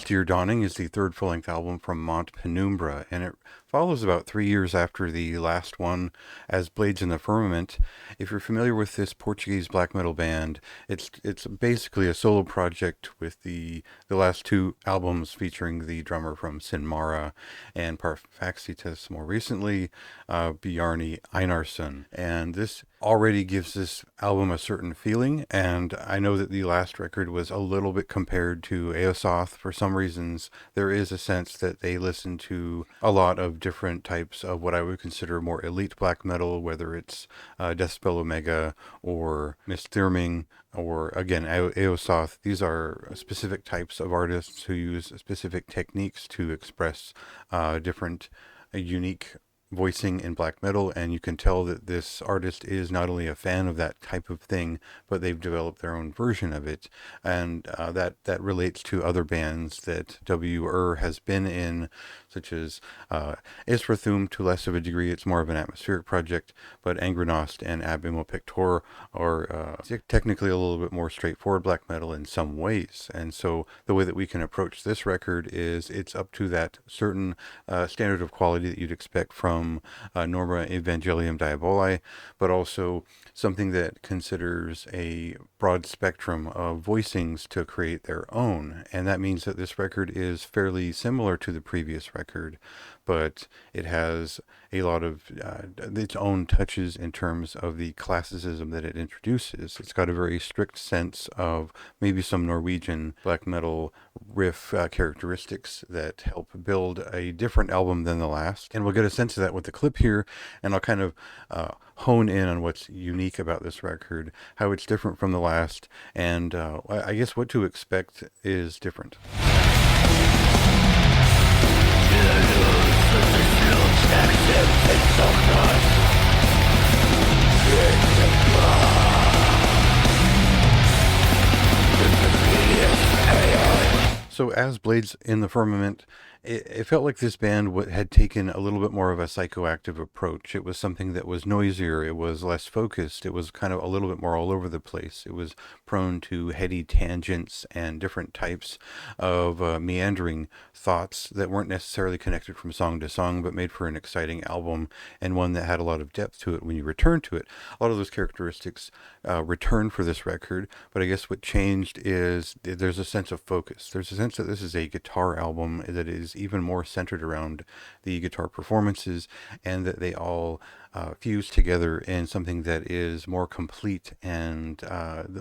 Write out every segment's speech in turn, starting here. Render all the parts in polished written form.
Austere Dawning is the third full-length album from Monte Penumbra, and it follows about 3 years after the last one, as Blades in the Firmament. If you're familiar with this Portuguese black metal band, it's basically a solo project with the last two albums featuring the drummer from Sin Mara and Parfaxitas more recently, Bjarni Einarsson. And this already gives this album a certain feeling, and I know that the last record was a little bit compared to Eosoth. For some reasons, there is a sense that they listen to a lot of different types of what I would consider more elite black metal, whether it's Deathspell Omega or Mistherming or, again, Eosoth. These are specific types of artists who use specific techniques to express different unique voicing in black metal, and you can tell that this artist is not only a fan of that type of thing, but they've developed their own version of it, and that relates to other bands that W. has been in, such as Israthum. To less of a degree, it's more of an atmospheric project, but Angrenost and Ab Imo Pictor are technically a little bit more straightforward black metal in some ways, and so the way that we can approach this record is it's up to that certain standard of quality that you'd expect from Norma, Evangelium, Diaboli, but also something that considers a broad spectrum of voicings to create their own. And that means that this record is fairly similar to the previous record, but it has a lot of its own touches in terms of the classicism that it introduces. It's got a very strict sense of maybe some Norwegian black metal riff characteristics that help build a different album than the last. And we'll get a sense of that with the clip here, and I'll kind of hone in on what's unique about this record, how it's different from the last, and I guess what to expect is different. So as Blades in the Firmament, it felt like this band had taken a little bit more of a psychoactive approach. It was something that was noisier, it was less focused, it was kind of a little bit more all over the place. It was prone to heady tangents and different types of meandering thoughts that weren't necessarily connected from song to song, but made for an exciting album and one that had a lot of depth to it when you return to it. A lot of those characteristics return for this record, but I guess what changed is there's a sense of focus. There's a sense that this is a guitar album that is even more centered around the guitar performances, and that they all fuse together in something that is more complete, and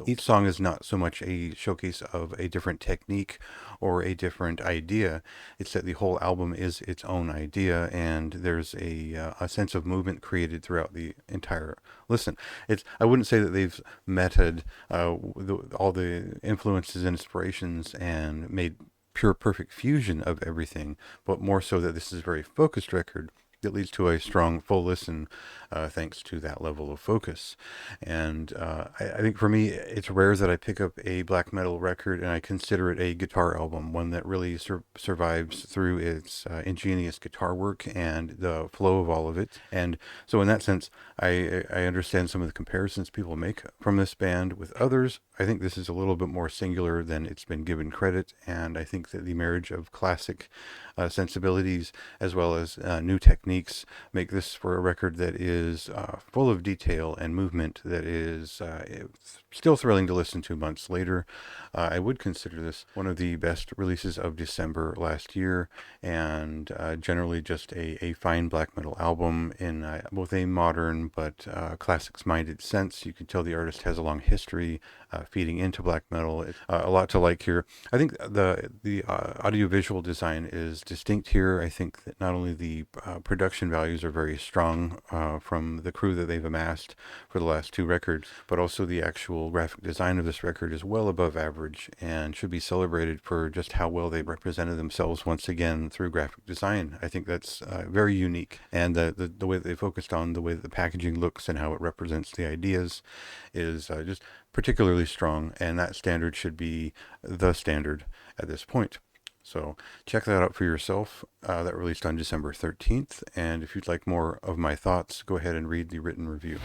each song is not so much a showcase of a different technique or a different idea. It's that the whole album is its own idea, and there's a sense of movement created throughout the entire listen. I wouldn't say that they've meted all the influences and inspirations and made pure perfect fusion of everything, but more so that this is a very focused record that leads to a strong full listen thanks to that level of focus. And I think for me, it's rare that I pick up a black metal record and I consider it a guitar album, one that really survives through its ingenious guitar work and the flow of all of it. And so in that sense, I understand some of the comparisons people make from this band with others. I think this is a little bit more singular than it's been given credit, and I think that the marriage of classic sensibilities as well as new techniques make this for a record that is full of detail and movement that is still thrilling to listen to months later. I would consider this one of the best releases of December last year, and generally just a fine black metal album in both a modern but classics-minded sense. You can tell the artist has a long history feeding into black metal. A lot to like here. I think the audiovisual design is distinct here. I think that not only the production values are very strong from the crew that they've amassed for the last two records, but also the actual graphic design of this record is well above average and should be celebrated for just how well they represented themselves once again through graphic design. I think that's very unique, and the way that they focused on the way that the packaging looks and how it represents the ideas is just particularly strong, and that standard should be the standard at this point. So check that out for yourself. That released on December 13th. And if you'd like more of my thoughts, go ahead and read the written review.